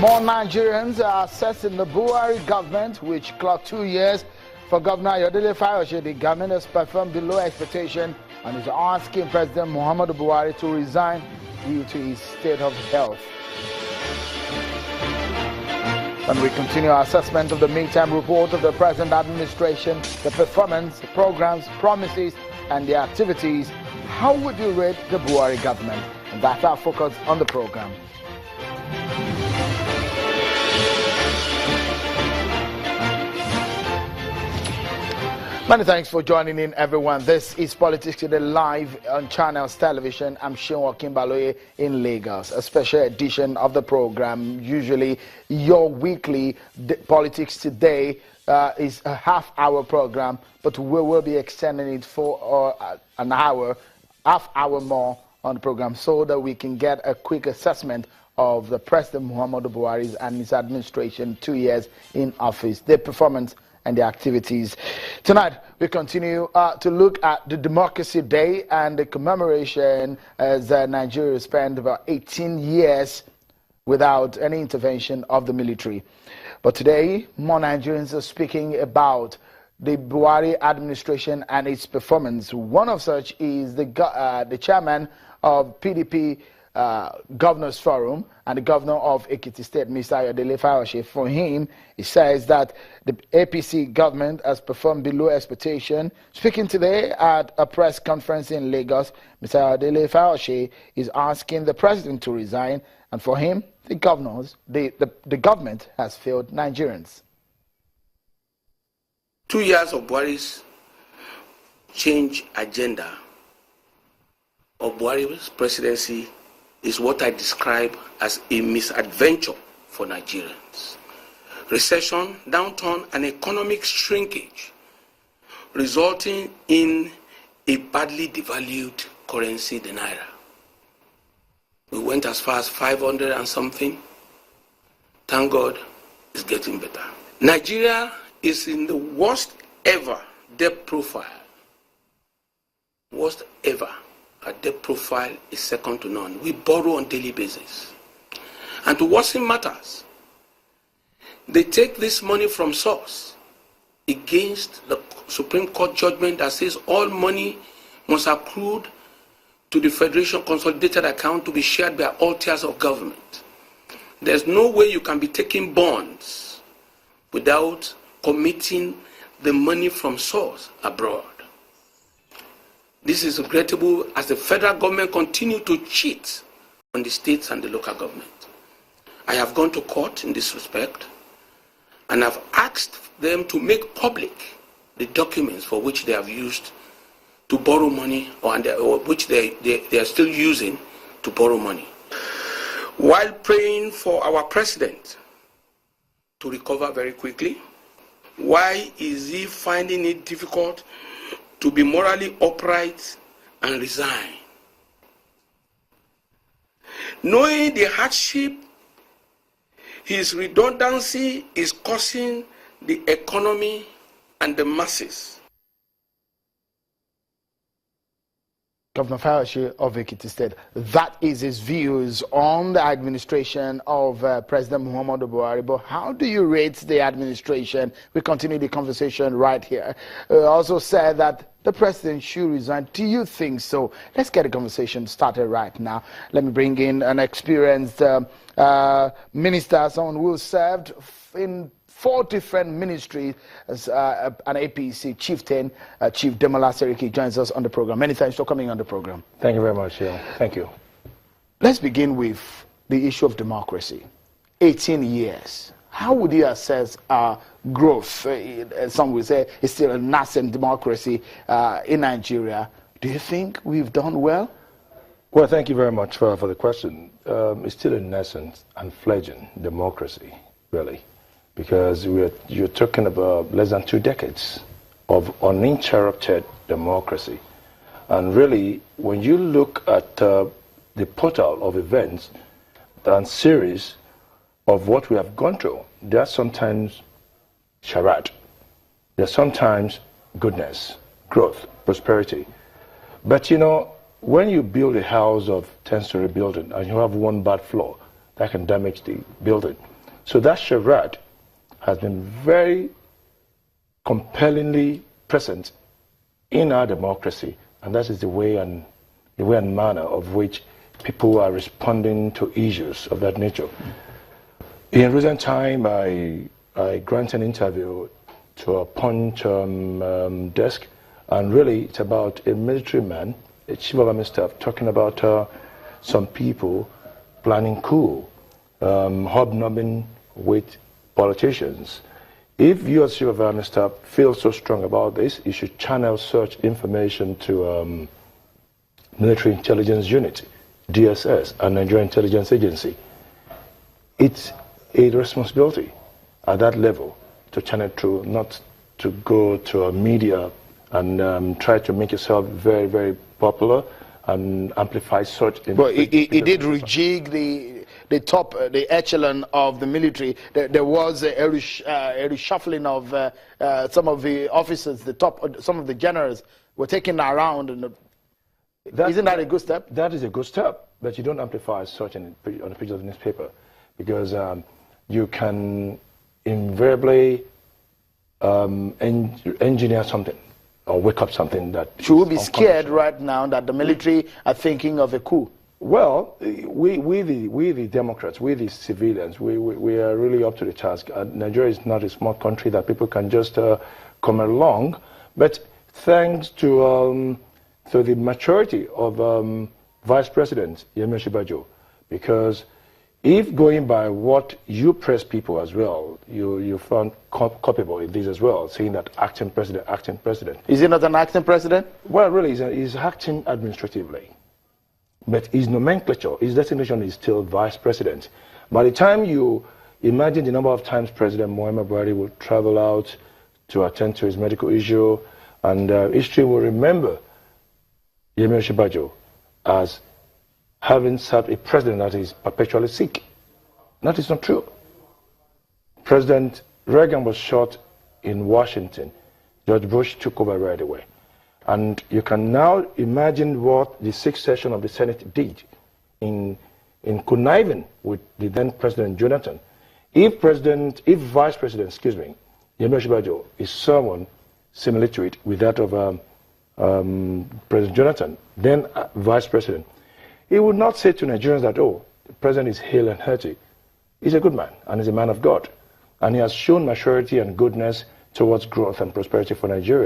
More Nigerians are assessing the Buhari government, which clocked 2 years. For Governor Fayose, the government has performed below expectation and is asking President Muhammadu Buhari to resign due to his state of health. And we continue our assessment of the midterm report of the present administration, the performance, programs, promises, and the activities. How would you rate the Buhari government? And that's our focus on the program. Many thanks for joining in, everyone. This is Politics Today live on Channels Television. I'm Seun Okinbaloye in Lagos. A special edition of the program. Usually, your weekly Politics Today is a half-hour program, but we will be extending it for an hour, half-hour more on the program, so that we can get a quick assessment of the President Muhammadu Buhari and his administration 2 years in office, their performance and the activities. Tonight, we continue to look at the Democracy Day and the commemoration as Nigeria spent about 18 years without any intervention of the military. But today, more Nigerians are speaking about the Buhari administration and its performance. One of such is the chairman of PDP Governors Forum and the governor of Ekiti State, Mr. Fayose. For him, he says that the APC government has performed below expectation. Speaking today at a press conference in Lagos, Mr. Fayose is asking the president to resign, and for him, the government has failed Nigerians. 2 years of Buhari's change agenda of Buhari's presidency is what I describe as a misadventure for Nigerians. Recession, downturn, and economic shrinkage, resulting in a badly devalued currency, the naira. We went as far as 500 and something. Thank God, it's getting better. Nigeria is in the worst ever debt profile. Worst ever. Our debt profile is second to none. We borrow on a daily basis. And to worsen matters, they take this money from source against the Supreme Court judgment that says all money must accrue to the Federation Consolidated Account to be shared by all tiers of government. There's no way you can be taking bonds without committing the money from source abroad. This is regrettable as the federal government continues to cheat on the states and the local government. I have gone to court in this respect, and I've asked them to make public the documents for which they have used to borrow money, or which they are still using to borrow money. While praying for our president to recover very quickly, why is he finding it difficult to be morally upright and resign? Knowing the hardship his redundancy is causing the economy and the masses. Governor Fayose of Ekiti State, that is his views on the administration of President Muhammadu Buhari. But how do you rate the administration? We continue the conversation right here. Also said that the president should resign. Do you think so? Let's get the conversation started right now. Let me bring in an experienced minister, someone who served in 4 different ministries as an APC chieftain. Chief Demola Seriki joins us on the program. Many thanks for coming on the program. Thank you very much. Thank you. Let's begin with the issue of democracy. 18 years. How would you assess growth? Some would say it's still a nascent democracy in Nigeria. Do you think we've done well? Well, thank you very much for the question. It's still a nascent and fledgling democracy, really, because you're talking about less than 2 decades of uninterrupted democracy. And really, when you look at the portal of events and series of what we have gone through, there are sometimes charade, there's sometimes goodness, growth, prosperity. But you know, when you build a house of 10-story building and you have one bad floor, that can damage the building. So that charade has been very compellingly present in our democracy, and that is the way and manner of which people are responding to issues of that nature. In recent time, I granted an interview to a Punch desk, and really it's about a military man, a chief of army staff, talking about some people planning coup, hobnobbing with politicians. If you as chief of army staff feel so strong about this, you should channel such information to Military Intelligence Unit, DSS, and Nigerian Intelligence Agency. It's a responsibility at that level to channel through, not to go to a media and try to make yourself very, very popular and amplify such. But it did rejig the top, the echelon of the military. There was a reshuffling of some of the officers, some of the generals were taken around. And isn't that a good step? That is a good step, but you don't amplify such on a page of the newspaper, because you can invariably engineer something or wake up something that... Should we be scared right now that the military are thinking of a coup? Well, we the Democrats, we the civilians, we are really up to the task. Nigeria is not a small country that people can just come along, but thanks to the maturity of Vice President Yemi Osinbajo, because if going by what you press people as well, you found culpable in this as well, saying that acting president. Is he not an acting president? Well, really, he's acting administratively. But his nomenclature, his designation is still vice president. By the time you imagine the number of times President Muhammad Buhari will travel out to attend to his medical issue, and history will remember Yemi Osinbajo as having served a president that is perpetually sick. That is not true. President Reagan was shot in Washington. George Bush took over right away. And you can now imagine what the sixth session of the Senate did in conniving with the then President Jonathan. If Vice President, Yemi Osinbajo is someone similar to it with that of President Jonathan, then Vice President, he would not say to Nigerians that, oh, the President is hale and hearty. He's a good man, and he's a man of God. And he has shown maturity and goodness towards growth and prosperity for Nigeria.